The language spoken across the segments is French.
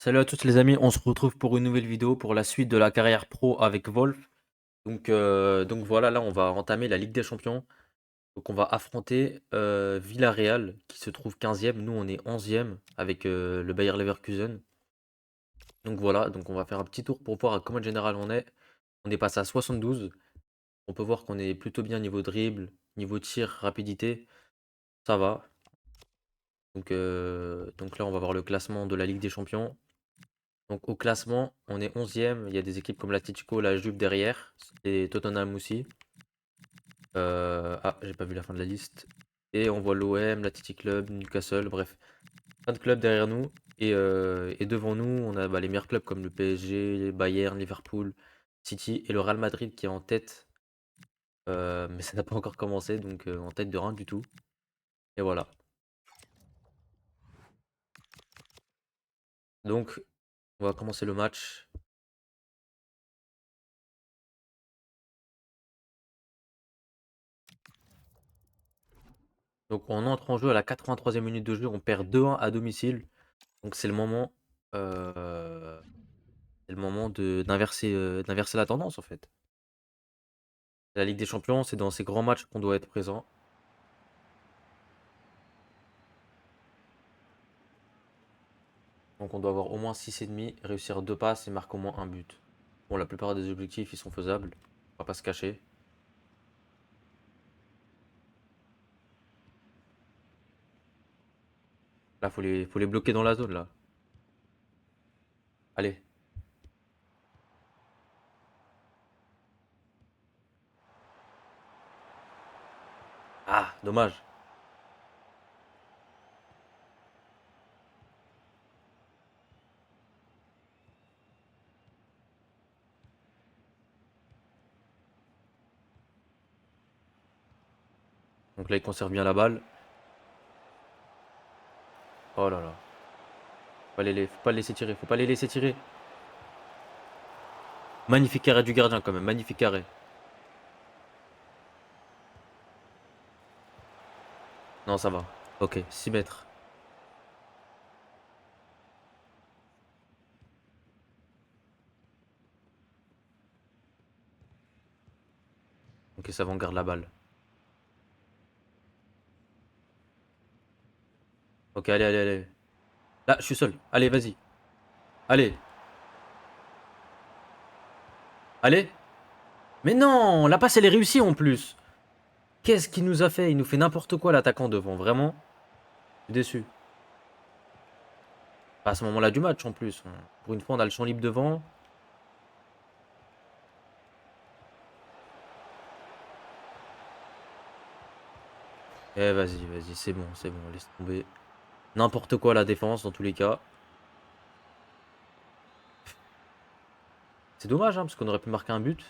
Salut à tous les amis, on se retrouve pour une nouvelle vidéo pour la suite de la carrière pro avec Wolf. Donc voilà, là on va entamer la Ligue des Champions. Donc on va affronter Villarreal qui se trouve 15e. Nous on est 11e avec le Bayer Leverkusen. Donc voilà, donc on va faire un petit tour pour voir à comment général on est. On est passé à 72. On peut voir qu'on est plutôt bien niveau dribble, niveau tir, rapidité. Ça va. Donc là on va voir le classement de la Ligue des Champions. Donc au classement, on est 11e. Il y a des équipes comme l'Atlético, la Juve derrière et Tottenham aussi. J'ai pas vu la fin de la liste. Et on voit l'OM, l'Athletic Club, Newcastle, bref, plein de clubs derrière nous. Et devant nous, on a les meilleurs clubs comme le PSG, Bayern, Liverpool, City et le Real Madrid qui est en tête. Mais ça n'a pas encore commencé, donc en tête de rien du tout. Et voilà. Donc, on va commencer le match. Donc on entre en jeu à la 83e minute de jeu, on perd 2-1 à domicile. Donc c'est le moment d'inverser la tendance en fait. La Ligue des Champions, c'est dans ces grands matchs qu'on doit être présent. Donc on doit avoir au moins 6,5, réussir 2 passes et marquer au moins un but. Bon, la plupart des objectifs, ils sont faisables. On va pas se cacher. Là, faut les bloquer dans la zone là. Allez. Ah, dommage. Donc là, il conserve bien la balle. Oh là là. Faut pas les laisser tirer. Faut pas les laisser tirer. Magnifique arrêt du gardien quand même. Magnifique arrêt. Non, ça va. Ok, 6 mètres. Ok, ça va, on garde la balle. Ok, allez, allez, allez. Là, je suis seul. Allez, vas-y. Allez. Allez. Mais non, la passe elle est réussie en plus. Qu'est-ce qu'il nous a fait? Il nous fait n'importe quoi l'attaquant devant, vraiment. Je suis déçu. Pas à ce moment-là du match en plus. Pour une fois, on a le champ libre devant. Eh vas-y, vas-y, c'est bon, laisse tomber. N'importe quoi la défense dans tous les cas. C'est dommage hein, parce qu'on aurait pu marquer un but.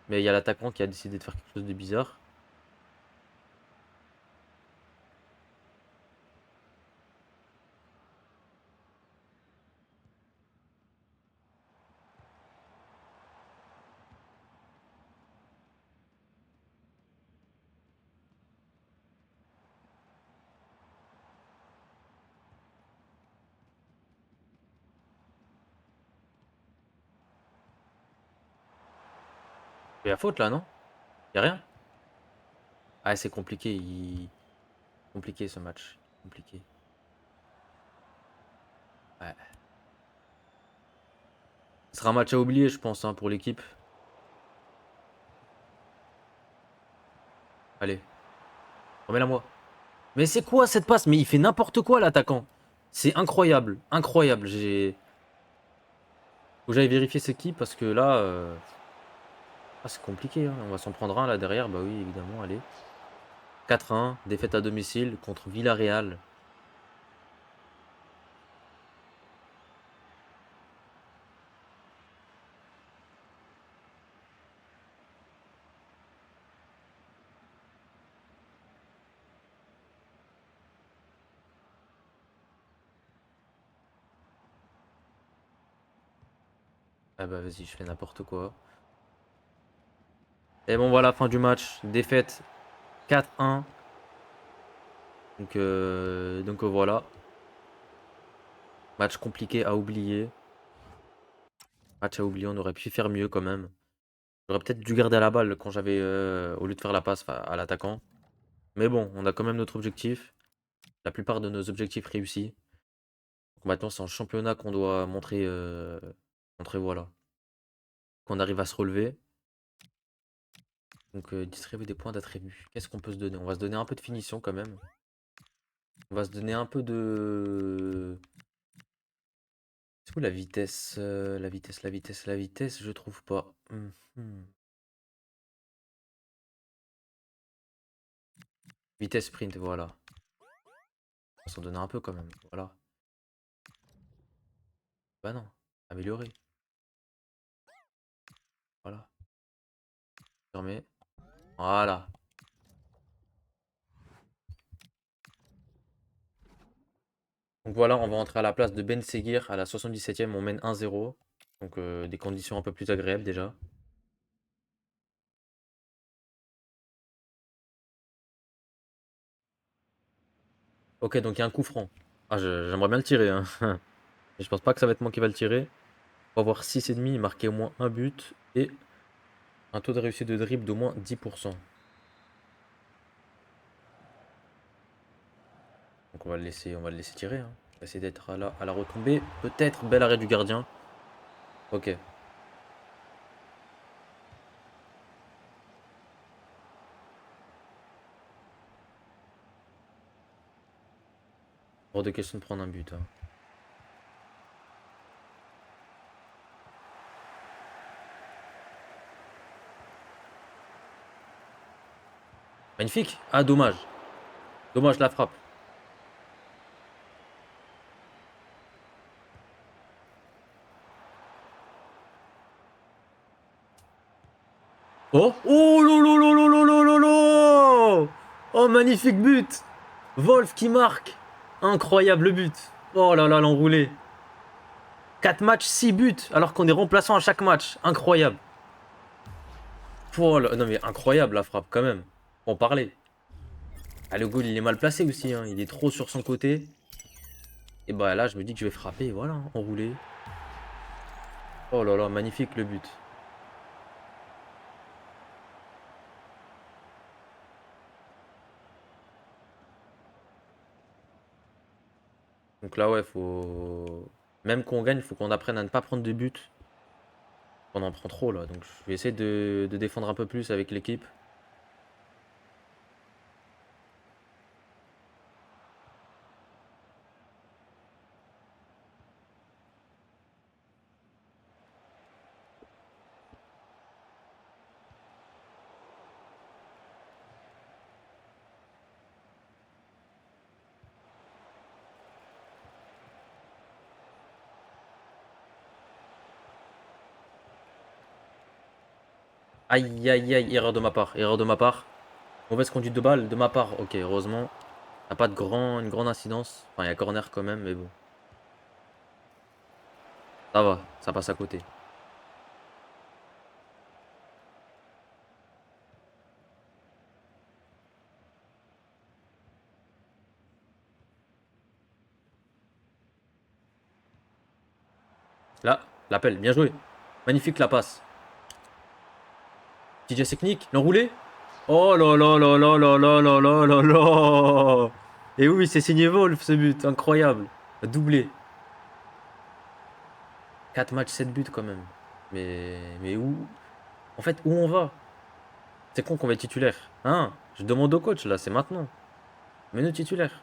Mais il y a l'attaquant qui a décidé de faire quelque chose de bizarre. Il y a faute là, non? Y a rien? Ah, c'est compliqué. Compliqué ce match. Compliqué. Ouais. Ce sera un match à oublier, je pense, hein, pour l'équipe. Allez, remets-la moi. Mais c'est quoi cette passe? Mais il fait n'importe quoi l'attaquant. C'est incroyable, incroyable. Faut que j'aille vérifier c'est qui parce que là, c'est compliqué, hein. On va s'en prendre un là derrière. Bah oui, évidemment, allez. 4-1, défaite à domicile contre Villarreal. Ah bah vas-y, je fais n'importe quoi. Et bon voilà, fin du match. Défaite 4-1. Donc voilà. Match compliqué à oublier. Match à oublier, on aurait pu faire mieux quand même. J'aurais peut-être dû garder la balle quand j'avais, au lieu de faire la passe à l'attaquant. Mais bon, on a quand même notre objectif. La plupart de nos objectifs réussis. Donc maintenant, c'est en championnat qu'on doit montrer voilà, qu'on arrive à se relever. Donc distribuer des points d'attribut. Qu'est-ce qu'on peut se donner? On va se donner un peu de finition quand même. On va se donner un peu de... C'est où la vitesse? La vitesse, je trouve pas. Vitesse sprint, voilà. On va s'en donner un peu quand même. Voilà. Bah non. Améliorer. Voilà. Fermer. Voilà. Donc voilà, on va entrer à la place de Ben Seguir à la 77e. On mène 1-0. Donc des conditions un peu plus agréables déjà. Ok, donc il y a un coup franc. Ah, j'aimerais bien le tirer, hein. Mais je pense pas que ça va être moi qui va le tirer. On va avoir 6,5, marquer au moins un but et un taux de réussite de dribble d'au moins 10%. Donc on va le laisser tirer, hein. On va essayer d'être là à la retombée. Peut-être bel arrêt du gardien. Ok. Hors de question de prendre un but, hein. Magnifique. Ah, dommage. Dommage la frappe. Oh! Oh lolo. Oh, magnifique but! Wolf qui marque! Incroyable but! Oh là là, l'enroulé! 4 matchs, 6 buts, alors qu'on est remplaçant à chaque match. Incroyable! Oh là, non mais incroyable la frappe quand même. Faut en parler. Ah, le goal il est mal placé aussi, hein. Il est trop sur son côté. Et bah là je me dis que je vais frapper, et voilà, hein, enroulé. Oh là là, magnifique le but. Donc là ouais, faut... Même qu'on gagne, faut qu'on apprenne à ne pas prendre de buts. On en prend trop là, donc je vais essayer de défendre un peu plus avec l'équipe. Aïe aïe aïe, erreur de ma part, erreur de ma part. Mauvaise conduite de balle de ma part. Ok, heureusement. Ça n'a pas une grande incidence. Enfin, il y a corner quand même, mais bon. Ça va, ça passe à côté. Là, l'appel, bien joué. Magnifique la passe. DJ technique, l'enroulé. Oh là là là là là là là là là là. Et oui, c'est signé Wolf ce but, incroyable. Doublé. 4 matchs, 7 buts quand même. Mais où? En fait, où on va? C'est con qu'on va être titulaire. Hein? Je demande au coach là, c'est maintenant. Mets-nous titulaire.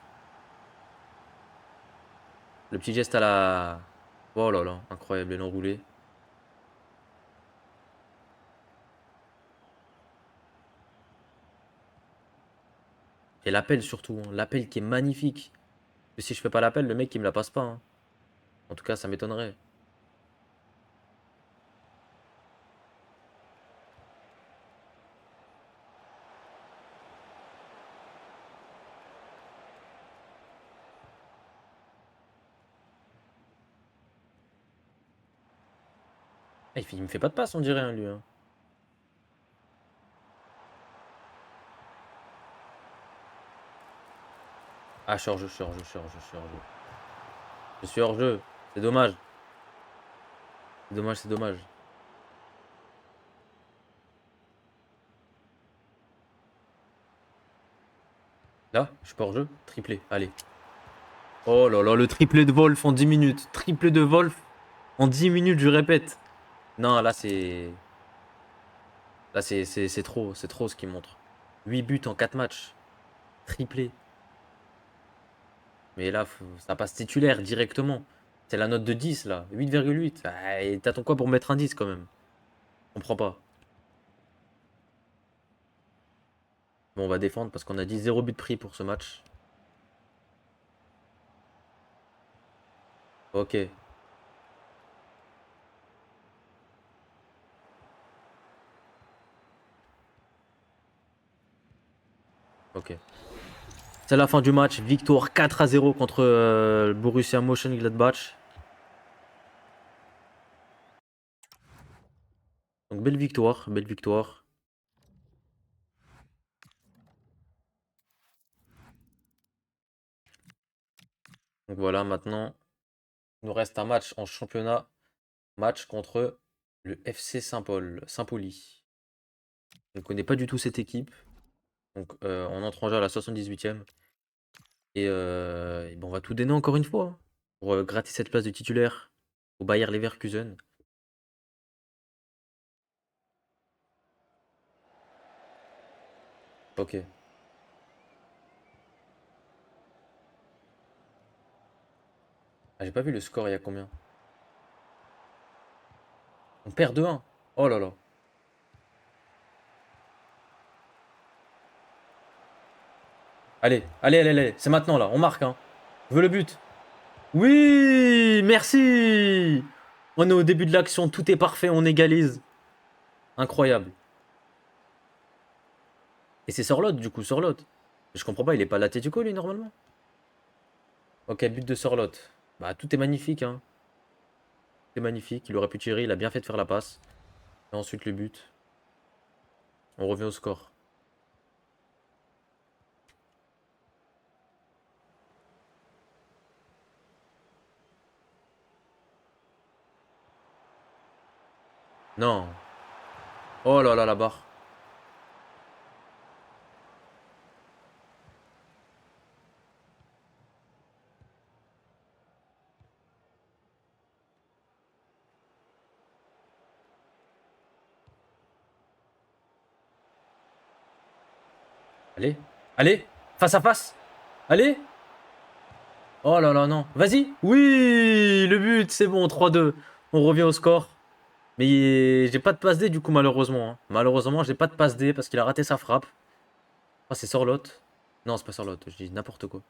Le petit geste à la... Oh là là, incroyable, l'enroulé. Et l'appel surtout, hein. L'appel qui est magnifique. Que si je fais pas l'appel, le mec il me la passe pas, hein. En tout cas, ça m'étonnerait. Ah, il me fait pas de passe, on dirait, hein, lui, hein. Ah, charge. Je suis hors jeu. C'est dommage. C'est dommage, c'est dommage. Là, je suis pas hors jeu. Triplé. Allez. Oh là là, le triplé de Wolf en 10 minutes. Triplé de Wolf en 10 minutes, je répète. Non, là, c'est. Là, c'est trop. C'est trop ce qu'il montre. 8 buts en 4 matchs. Triplé. Mais là, ça passe titulaire directement. C'est la note de 10 là. 8,8. Ah, et t'attends quoi pour mettre un 10 quand même? Je comprends pas. Bon, on va défendre parce qu'on a dit 0 but pris pour ce match. Ok. Ok. C'est la fin du match. Victoire 4-0 contre Borussia Mönchengladbach. Donc belle victoire, belle victoire. Donc voilà, maintenant, il nous reste un match en championnat. Match contre le FC Saint-Paul, Saint-Pauli. Je ne connais pas du tout cette équipe. Donc on entre en jeu à la 78e. Et bon, on va tout donner encore une fois, hein, pour gratter cette place de titulaire au Bayer Leverkusen. Ok. Ah, j'ai pas vu le score, il y a combien? On perd 2-1. Oh là là. Allez, allez, allez, allez. C'est maintenant là, on marque, hein. Je veux le but. Oui, merci. On est au début de l'action, tout est parfait, on égalise. Incroyable. Et c'est Sorloth du coup, Sorloth. Je comprends pas, il est pas l'Atlético lui normalement. Ok, but de Sorloth. Bah tout est magnifique, hein. Tout est magnifique. Il aurait pu tirer, il a bien fait de faire la passe. Et ensuite le but. On revient au score. Non. Oh là là, la barre. Allez, allez, face à face. Allez. Oh là là, non. Vas-y. Oui, le but, c'est bon, 3-2. On revient au score. Mais j'ai pas de passe D du coup, malheureusement, hein. Malheureusement, j'ai pas de passe D parce qu'il a raté sa frappe. Ah, c'est Sorloth. Non, c'est pas Sorloth, je dis n'importe quoi.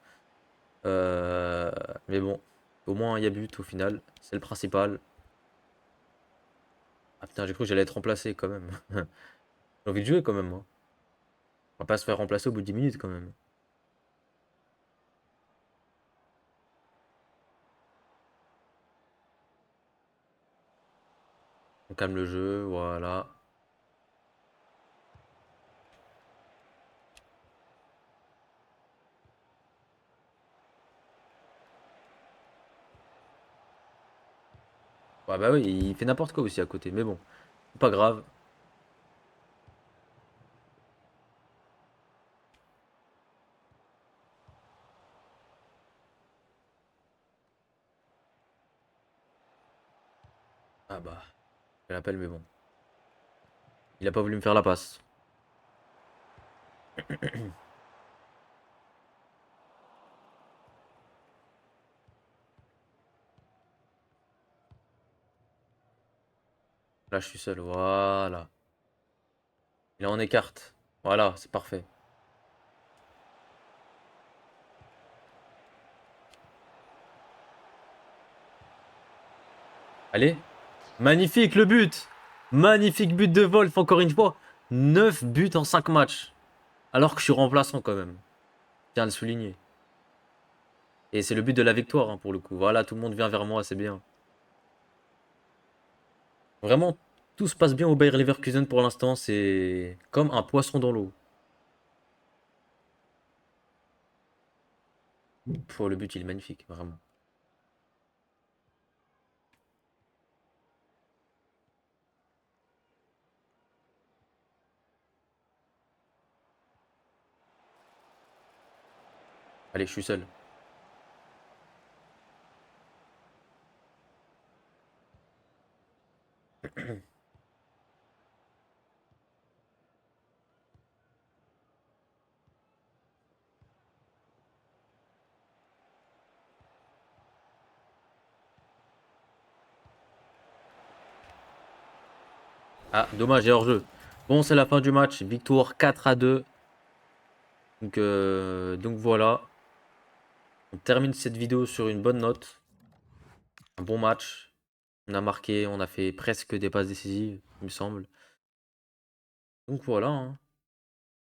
Euh, Mais bon, au moins il y a but au final. C'est le principal. Ah putain, j'ai cru que j'allais être remplacé quand même. J'ai envie de jouer quand même, moi. On va pas se faire remplacer au bout de 10 minutes quand même. On calme le jeu, voilà. Ouais, bah oui, il fait n'importe quoi aussi à côté. Mais bon, c'est pas grave. Ah bah, je l'appelle, mais bon. Il a pas voulu me faire la passe. Là, je suis seul, voilà. Il est en écarte. Voilà, c'est parfait. Allez. Magnifique le but. Magnifique but de Wolf, encore une fois. 9 buts en 5 matchs. Alors que je suis remplaçant quand même. Je tiens à le souligner. Et c'est le but de la victoire, hein, pour le coup. Voilà, tout le monde vient vers moi, c'est bien. Vraiment, tout se passe bien au Bayer Leverkusen pour l'instant. C'est comme un poisson dans l'eau. Le but, il est magnifique, vraiment. Allez, je suis seul. Ah, dommage, j'ai hors-jeu. Bon, c'est la fin du match. Victoire 4-2. Donc voilà. On termine cette vidéo sur une bonne note. Un bon match. On a marqué, on a fait presque des passes décisives, il me semble. Donc voilà, hein.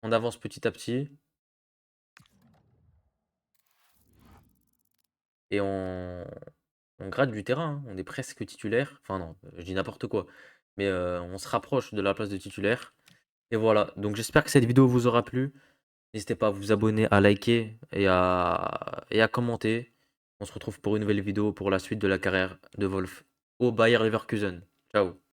On avance petit à petit. Et on gratte du terrain, hein. On est presque titulaire. Enfin non, je dis n'importe quoi. Mais on se rapproche de la place de titulaire. Et voilà. Donc j'espère que cette vidéo vous aura plu. N'hésitez pas à vous abonner, à liker et à commenter. On se retrouve pour une nouvelle vidéo pour la suite de la carrière de Wolf au Bayer Leverkusen. Ciao.